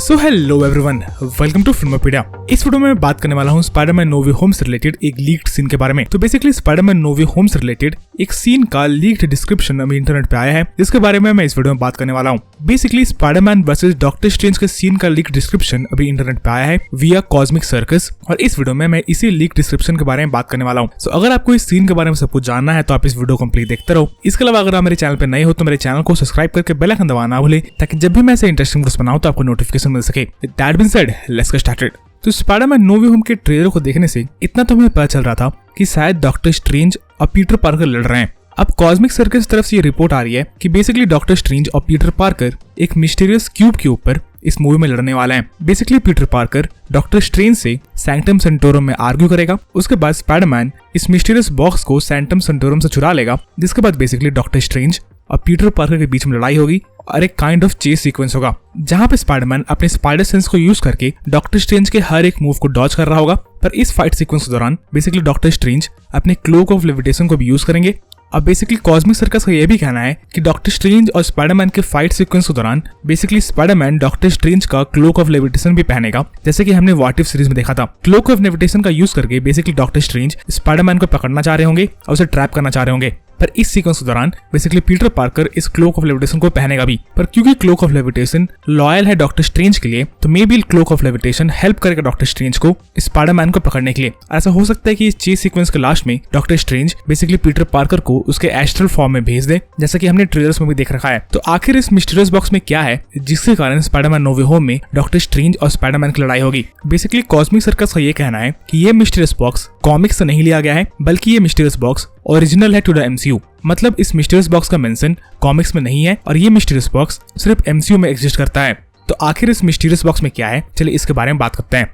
So hello everyone, welcome to Filmopedia. इस video में मैं बात करने वाला हूँ स्पाइडरमैन नो वे होम से रिलेटेड एक लीक्ड सीन के बारे में। तो बेसिकली स्पाइडरमैन नो वे होम से रिलेटेड एक सीन का लीक्ड डिस्क्रिप्शन अभी इंटरनेट पे आया है, जिसके बारे में मैं इस वीडियो में बात करने वाला हूँ। Basically Spiderman versus doctor Strange के सीन का लीक्ड डिस्क्रिप्शन अभी इंटरनेट पे आया है विया कॉस्मिक सर्कस, और इस वीडियो में मैं इसी लीक डिस्क्रिप्शन के बारे में बात करने वाला हूँ। सो अगर आपको इस सीन के बारे में सब कुछ जानना है तो आप इस वीडियो कंप्लीट देखते रहो। इसके अलावा अगर आप मेरे चैनल पे नए हो तो मेरे चैनल को सब्सक्राइब करके बेल आइकन दबाना भूले, ताकि जब भी मैं ऐसे इंटरेस्टिंग वीडियोस बनाऊं तो आपको नोटिफिकेशन मिल सके। That being said, let's get started. तो स्पाइडरमैन नो वे होम के ट्रेलर को देखने से इतना तो हमें पता चल रहा था कि शायद डॉक्टर स्ट्रेंज और पीटर पार्कर लड़ रहे हैं। अब कॉस्मिक सर्कस की तरफ से ये रिपोर्ट आ रही है कि बेसिकली डॉक्टर स्ट्रेंज और पीटर पार्कर एक मिस्टीरियस क्यूब के ऊपर इस मूवी में लड़ने वाला है। Basically Peter Parker doctor strange से सैंक्टम सेंटोरम में आर्ग्यू करेगा, उसके बाद स्पाइडरमैन इस मिस्टीरियस बॉक्स को सैंक्टम सेंटोरम से चुरा लेगा, जिसके बाद बेसिकली डॉक्टर स्ट्रेंज और पीटर पार्कर के बीच में लड़ाई होगी और एक काइंड ऑफ चेस सीक्वेंस होगा, जहां पे स्पाइडरमैन अपने स्पाइडर सेंस को यूज करके डॉक्टर स्ट्रेंज के हर एक मूव को डॉज कर रहा होगा। पर इस फाइट सीक्वेंस के दौरान बेसिकली डॉक्टर स्ट्रेंज अपने क्लोक ऑफ लेविटेशन को भी यूज करेंगे। अब बेसिकली कॉस्मिक सर्कस का यह भी कहना है कि डॉक्टर स्ट्रेंज और स्पाइडरमैन के फाइट सीक्वेंस के दौरान बेसिकली स्पाइडरमैन डॉक्टर स्ट्रेंज का क्लोक ऑफ लेविटेशन भी पहनेगा, जैसे कि हमने व्हाट इफ सीरीज में देखा था। क्लोक ऑफ लेविटेशन का यूज करके बेसिकली डॉक्टर स्ट्रेंज स्पाइडरमैन को पकड़ना चाह रहे होंगे और उसे ट्रैप करना चाह रहे होंगे। पर इस सीक्वेंस के दौरान बेसिकली पीटर पार्कर इस क्लोक ऑफ लेविटेशन को पहनेगा भी, पर क्योंकि क्लोक ऑफ लेविटेशन लॉयल है डॉक्टर स्ट्रेंज के लिए, तो maybe Cloak of Levitation help करेगा डॉक्टर स्ट्रेंज को स्पाइडरमैन को पकड़ने के लिए। ऐसा हो सकता है कि इस चेस सीक्वेंस के लास्ट में doctor strange basically Peter Parker को उसके एस्ट्रल फॉर्म में भेज दे, जैसा कि हमने ट्रेलर्स में भी देख रखा है। तो आखिर इस मिस्टीरियस बॉक्स में क्या है जिसके कारण स्पाइडरमैन नो वे होम में डॉक्टर स्ट्रेंज और स्पाइडरमैन की लड़ाई होगी? बेसिकली कॉस्मिक सर्कस का ये कहना है कि ये मिस्टीरियस बॉक्स कॉमिक्स से नहीं लिया गया है, बल्कि ये मिस्टीरियस बॉक्स ओरिजिनल है टू द एमसीयू। मतलब इस मिस्टीरियस बॉक्स का मेंशन कॉमिक्स में नहीं है और ये मिस्टीरियस बॉक्स सिर्फ एमसीयू में एग्जिस्ट करता है। तो आखिर इस मिस्टीरियस बॉक्स में क्या है, चलिए इसके बारे में बात करते हैं।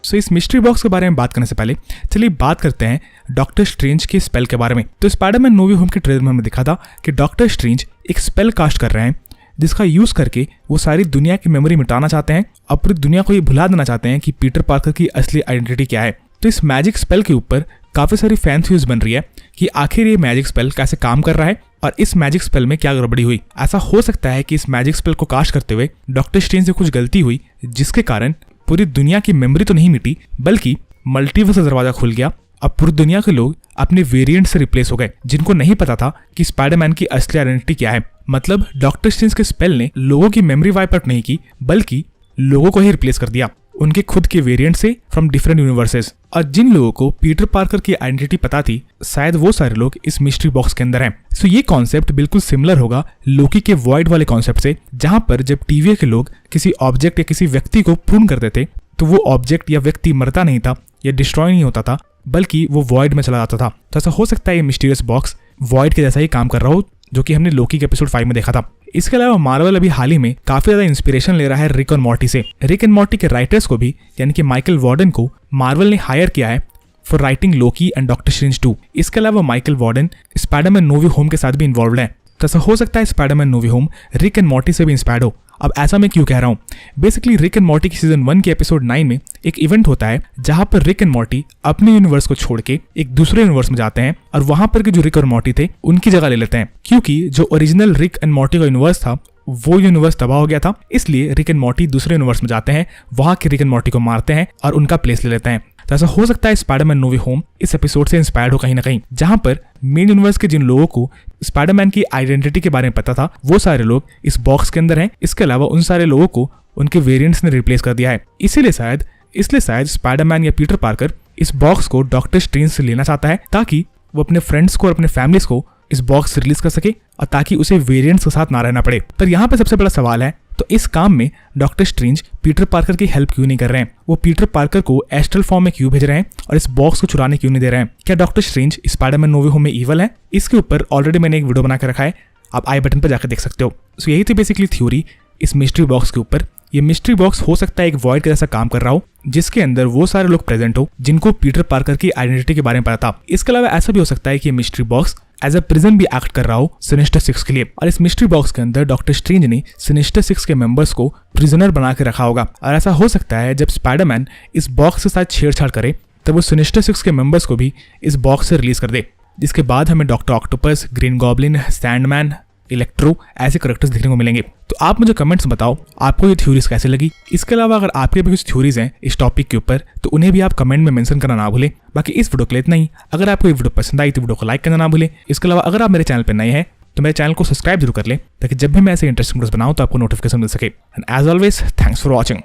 सो इस मिस्ट्री बॉक्स के बारे में बात करने से पहले चलिए बात करते हैं डॉक्टर स्ट्रेंज के स्पेल के बारे में। तो स्पाइडरमैन नो वे होम के ट्रेलर में हमें दिखा था कि डॉक्टर स्ट्रेंज एक स्पेल कास्ट कर रहे हैं, जिसका यूज करके वो सारी दुनिया की मेमोरी मिटाना चाहते हैं और पूरी दुनिया को ये भुला देना चाहते हैं कि पीटर पार्कर की असली आइडेंटिटी क्या है। तो इस मैजिक स्पेल के ऊपर काफी सारी फैन थ्योरीज बन रही है कि आखिर ये मैजिक स्पेल कैसे काम कर रहा है और इस मैजिक स्पेल में क्या गड़बड़ी हुई। ऐसा हो सकता है कि इस मैजिक स्पेल को कास्ट करते हुए डॉक्टर स्ट्रेंज से कुछ गलती हुई, जिसके कारण पूरी दुनिया की मेमोरी तो नहीं मिटी, बल्कि मल्टीवर्स का दरवाजा खुल गया। अब पूरी दुनिया के लोग अपने वेरिएंट से रिप्लेस हो गए, जिनको नहीं पता था कि स्पाइडरमैन की असली आइडेंटिटी क्या है। मतलब डॉक्टर स्ट्रेंज के स्पेल ने लोगों की मेमोरी वाइप आउट नहीं की, बल्कि लोगों को ही रिप्लेस कर दिया उनके खुद के वेरिएंट से फ्रॉम डिफरेंट यूनिवर्सेस। और जिन लोगों को पीटर पार्कर की आइडेंटिटी पता थी, शायद वो सारे लोग इस मिस्ट्री बॉक्स के अंदर हैं। सो ये कॉन्सेप्ट बिल्कुल सिमिलर होगा लोकी के वॉइड वाले कॉन्सेप्ट से, जहां पर जब टीवी के लोग किसी ऑब्जेक्ट या किसी व्यक्ति को प्रून करते थे तो वो ऑब्जेक्ट या व्यक्ति मरता नहीं था या डिस्ट्रॉय नहीं होता था, बल्कि वो वॉइड में चला जाता था। तो ऐसा हो सकता है ये मिस्टीरियस बॉक्स वॉइड के जैसा ही काम कर रहा हो, जो कि हमने लोकी के एपिसोड 5 में देखा था। इसके अलावा मार्वल अभी हाल ही में काफी ज्यादा इंस्पिरेशन ले रहा है रिक और मॉर्टी से। रिक एंड मॉर्टी के राइटर्स को भी, यानी कि माइकल वार्डन को मार्वल ने हायर किया है for writing Loki and doctor strange 2। इसके अलावा माइकल वार्डन स्पाइडरमैन नो वे होम के साथ भी इन्वॉल्व है। तो ऐसा हो सकता है Spiderman no way Home Rick and Morty से भी इंस्पायर्ड हो। अब ऐसा मैं क्यों कह रहा हूँ? बेसिकली रिक एंड मॉर्टी की सीजन 1 के एपिसोड 9 में एक इवेंट होता है, जहां पर रिक एंड मॉर्टी अपने यूनिवर्स को छोड़ के एक दूसरे यूनिवर्स में जाते हैं और वहां पर के जो रिक और मॉर्टी थे उनकी जगह ले लेते हैं, क्योंकि जो ओरिजिनल रिक एंड मॉर्टी का यूनिवर्स था वो यूनिवर्स तबाह हो गया था। इसलिए रिक एंड मॉर्टी दूसरे यूनिवर्स में जाते हैं, वहां के रिक एंड मॉर्टी को मारते हैं और उनका प्लेस ले लेते हैं। तो ऐसा हो सकता है स्पाइडरमैन नो वे होम इस एपिसोड से इंस्पायर्ड हो कहीं ना कहीं, जहां पर मेन यूनिवर्स के जिन लोगों को स्पाइडरमैन की आइडेंटिटी के बारे में पता था वो सारे लोग इस बॉक्स के अंदर हैं। इसके अलावा उन सारे लोगों को उनके वेरिएंट्स ने रिप्लेस कर दिया है। इसलिए शायद स्पाइडरमैन या पीटर पार्कर इस बॉक्स को डॉक्टर स्ट्रेंज से लेना चाहता है, ताकि वो अपने फ्रेंड्स को और अपने फैमिलीज को इस बॉक्स से रिलीज कर सके और ताकि उसे वेरिएंट्स के साथ ना रहना पड़े। पर यहाँ पे सबसे बड़ा सवाल है, तो इस काम में डॉक्टर स्ट्रेंज पीटर पार्कर की हेल्प क्यों नहीं कर रहे हैं? वो पीटर पार्कर को एस्ट्रल फॉर्म में क्यों भेज रहे हैं और इस बॉक्स को चुराने क्यों नहीं दे रहे हैं? क्या डॉक्टर स्ट्रेंज स्पाइडरमैन नो वे होम में इवल है? इसके ऊपर ऑलरेडी मैंने एक वीडियो बना के रखा है, आप आई बटन पर जाकर देख सकते हो। सो यही थी बेसिकली थ्योरी इस मिस्ट्री बॉक्स के ऊपर। ये मिस्ट्री बॉक्स हो सकता है एक वॉइड के जैसा काम कर रहा हो, जिसके अंदर वो सारे लोग प्रेजेंट हो जिनको पीटर पार्कर की आइडेंटिटी के बारे में पता था। इसके अलावा ऐसा भी हो सकता है कि mystery box as a prison भी एक्ट कर रहा हो सिनिस्टर 6 के लिए, और इस मिस्ट्री बॉक्स के अंदर डॉक्टर स्ट्रेंज ने सिनिस्टर 6 के मेंबर्स को प्रिजनर बना के रखा होगा। और ऐसा हो सकता है जब स्पाइडरमैन इस बॉक्स के साथ छेड़छाड़ करे तब वो सिनिस्टर 6 के मेंबर्स को भी इस बॉक्स से रिलीज कर दे, जिसके बाद हमें doctor octopus, green goblin, Sandman, electro ऐसे करेक्टर्स देखने को मिलेंगे। तो आप मुझे कमेंट्स बताओ आपको ये थ्योरीज कैसे लगी। इसके अलावा अगर आपके भी कुछ थ्योरीज हैं इस टॉपिक के ऊपर तो उन्हें भी आप कमेंट में मेंशन करना ना भूलें। बाकी इस वीडियो के लिए इतना ही। अगर आपको ये वीडियो पसंद आई तो वीडियो को लाइक करना ना भूलें। इसके अलावा अगर आप मेरे चैनल पर नए हैं तो मेरे चैनल को सब्सक्राइब जरूर कर लें ताकि जब भी मैं ऐसे इंटरेस्टिंग वीडियोस बनाऊं तो आपको नोटिफिकेशन मिल सके। And as always thanks for watching.